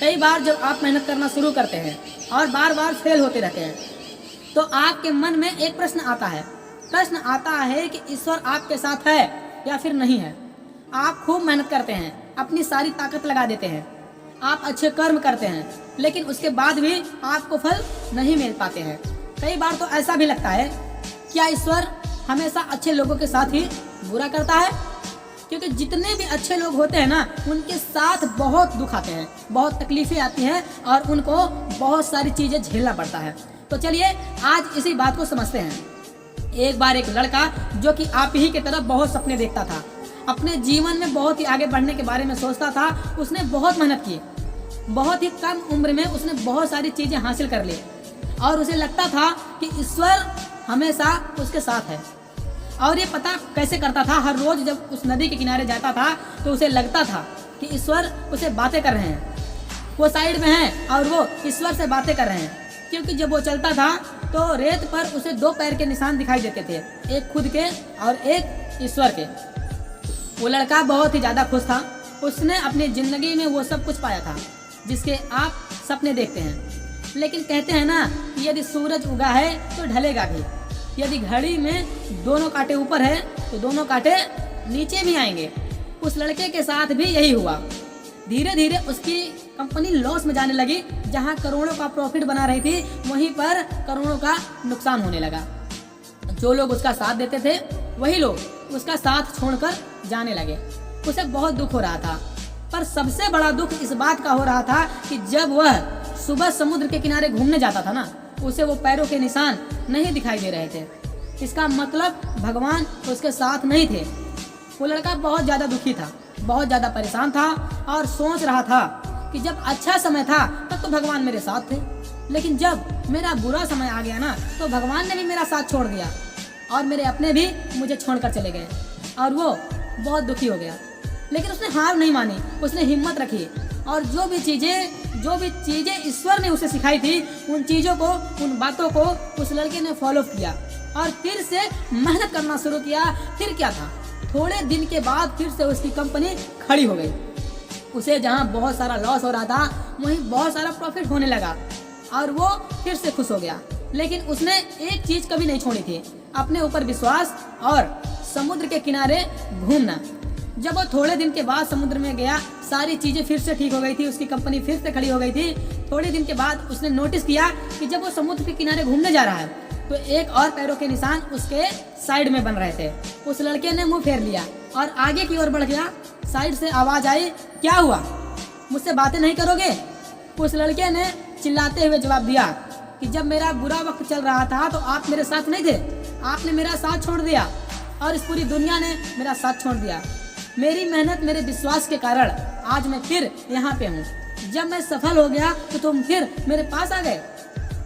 कई बार जब आप मेहनत करना शुरू करते हैं और बार बार फेल होते रहते हैं तो आपके मन में एक प्रश्न आता है कि ईश्वर आपके साथ है या फिर नहीं है। आप खूब मेहनत करते हैं, अपनी सारी ताकत लगा देते हैं, आप अच्छे कर्म करते हैं, लेकिन उसके बाद भी आपको फल नहीं मिल पाते हैं। कई बार तो ऐसा भी लगता है क्या ईश्वर हमेशा अच्छे लोगों के साथ ही बुरा करता है, क्योंकि जितने भी अच्छे लोग होते हैं ना उनके साथ बहुत दुख आते हैं, बहुत तकलीफें आती हैं और उनको बहुत सारी चीज़ें झेलना पड़ता है। तो चलिए आज इसी बात को समझते हैं। एक बार एक लड़का जो कि आप ही की तरफ बहुत सपने देखता था, अपने जीवन में बहुत ही आगे बढ़ने के बारे में सोचता था, उसने बहुत मेहनत की, बहुत ही कम उम्र में उसने बहुत सारी चीज़ें हासिल कर ली और उसे लगता था कि ईश्वर हमेशा उसके साथ है। और ये पता कैसे करता था, हर रोज जब उस नदी के किनारे जाता था तो उसे लगता था कि ईश्वर उसे बातें कर रहे हैं, वो साइड में हैं और वो ईश्वर से बातें कर रहे हैं। क्योंकि जब वो चलता था तो रेत पर उसे दो पैर के निशान दिखाई देते थे, एक खुद के और एक ईश्वर के। वो लड़का बहुत ही ज़्यादा खुश था, उसने अपनी ज़िंदगी में वो सब कुछ पाया था जिसके आप सपने देखते हैं। लेकिन कहते हैं ना कि यदि सूरज उगा है तो ढलेगा भी, यदि घड़ी में दोनों कांटे ऊपर है तो दोनों कांटे नीचे भी आएंगे। उस लड़के के साथ भी यही हुआ। धीरे धीरे उसकी कंपनी लॉस में जाने लगी, जहां करोड़ों का प्रॉफिट बना रही थी वहीं पर करोड़ों का नुकसान होने लगा। जो लोग उसका साथ देते थे वही लोग उसका साथ छोड़कर जाने लगे। उसे बहुत दुख हो रहा था, पर सबसे बड़ा दुख इस बात का हो रहा था कि जब वह सुबह समुद्र के किनारे घूमने जाता था ना, उसे वो पैरों के निशान नहीं दिखाई दे रहे थे। इसका मतलब भगवान उसके साथ नहीं थे। वो लड़का बहुत ज़्यादा दुखी था, बहुत ज़्यादा परेशान था और सोच रहा था कि जब अच्छा समय था तब तो भगवान मेरे साथ थे, लेकिन जब मेरा बुरा समय आ गया ना तो भगवान ने भी मेरा साथ छोड़ दिया और मेरे अपने भी मुझे छोड़कर चले गए और वो बहुत दुखी हो गया। लेकिन उसने हार नहीं मानी, उसने हिम्मत रखी और जो भी चीज़ें ईश्वर ने उसे सिखाई थी उन चीज़ों को, उन बातों को उस लड़के ने फॉलो किया और फिर से मेहनत करना शुरू किया। फिर क्या था, थोड़े दिन के बाद फिर से उसकी कंपनी खड़ी हो गई। उसे जहां बहुत सारा लॉस हो रहा था वहीं बहुत सारा प्रॉफिट होने लगा और वो फिर से खुश हो गया। लेकिन उसने एक चीज़ कभी नहीं छोड़ी थी, अपने ऊपर विश्वास और समुद्र के किनारे घूमना। जब वो थोड़े दिन के बाद समुद्र में गया, सारी चीज़ें फिर से ठीक हो गई थी, उसकी कंपनी फिर से खड़ी हो गई थी। थोड़े दिन के बाद उसने नोटिस किया कि जब वो समुद्र के किनारे घूमने जा रहा है तो एक और पैरों के निशान उसके साइड में बन रहे थे। उस लड़के ने मुंह फेर लिया और आगे की ओर बढ़ गया। साइड से आवाज़ आई, क्या हुआ, मुझसे बातें नहीं करोगे? उस लड़के ने चिल्लाते हुए जवाब दिया कि जब मेरा बुरा वक्त चल रहा था तो आप मेरे साथ नहीं थे, आपने मेरा साथ छोड़ दिया और इस पूरी दुनिया ने मेरा साथ छोड़ दिया। मेरी मेहनत, मेरे विश्वास के कारण आज मैं फिर यहाँ पे हूँ। जब मैं सफल हो गया तो तुम फिर मेरे पास आ गए।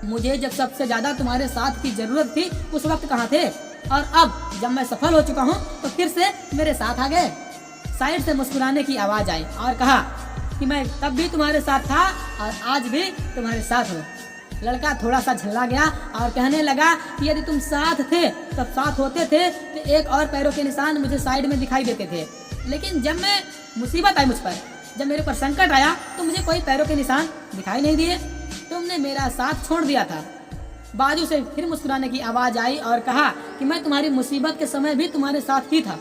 मुझे जब सबसे ज़्यादा तुम्हारे साथ की ज़रूरत थी उस वक्त कहाँ थे, और अब जब मैं सफल हो चुका हूँ तो फिर से मेरे साथ आ गए। साइड से मुस्कुराने की आवाज़ आई और कहा कि मैं तब भी तुम्हारे साथ था और आज भी तुम्हारे साथ हूँ। लड़का थोड़ा सा झल्ला गया और कहने लगा कि यदि तुम साथ थे तब साथ होते थे तो एक और पैरों के निशान मुझे साइड में दिखाई देते थे, लेकिन जब मैं मुसीबत आई मुझ पर, जब मेरे ऊपर संकट आया तो मुझे कोई पैरों के निशान दिखाई नहीं दिए। तुमने मेरा साथ छोड़ दिया था। बाजू से फिर मुस्कुराने की आवाज़ आई और कहा कि मैं तुम्हारी मुसीबत के समय भी तुम्हारे साथ ही था।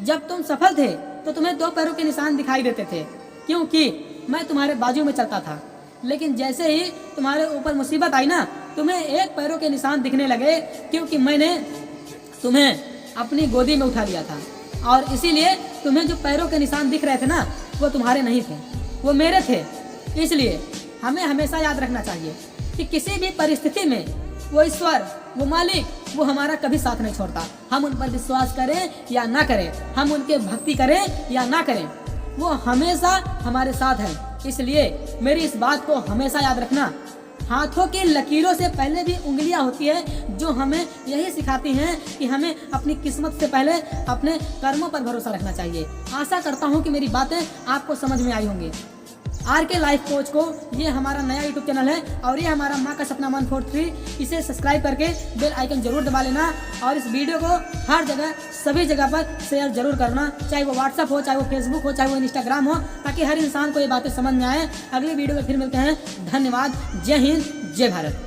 जब तुम सफल थे तो तुम्हें दो पैरों के निशान दिखाई देते थे क्योंकि मैं तुम्हारे बाजू में चलता था, लेकिन जैसे ही तुम्हारे ऊपर मुसीबत आई ना तुम्हें एक पैरों के निशान दिखने लगे क्योंकि मैंने तुम्हें अपनी गोदी में उठा लिया था और इसीलिए तुम्हें जो पैरों के निशान दिख रहे थे ना वो तुम्हारे नहीं थे, वो मेरे थे। इसलिए हमें हमेशा याद रखना चाहिए कि किसी भी परिस्थिति में वो ईश्वर, वो मालिक, वो हमारा कभी साथ नहीं छोड़ता। हम उन पर विश्वास करें या ना करें, हम उनके भक्ति करें या ना करें, वो हमेशा हमारे साथ है। इसलिए मेरी इस बात को हमेशा याद रखना। हाथों की लकीरों से पहले भी उंगलियां होती है जो हमें यही सिखाती हैं कि हमें अपनी किस्मत से पहले अपने कर्मों पर भरोसा रखना चाहिए। आशा करता हूं कि मेरी बातें आपको समझ में आई होंगी। आर के लाइफ कोच को। ये हमारा नया यूट्यूब चैनल है और ये हमारा माँ का सपना 143। इसे सब्सक्राइब करके बेल आइकन जरूर दबा लेना और इस वीडियो को हर जगह सभी जगह पर शेयर जरूर करना, चाहे वो व्हाट्सअप हो, चाहे वो फेसबुक हो, चाहे वो इंस्टाग्राम हो, ताकि हर इंसान को ये बातें समझ में आए। अगली वीडियो में फिर मिलते हैं। धन्यवाद। जय हिंद, जय भारत।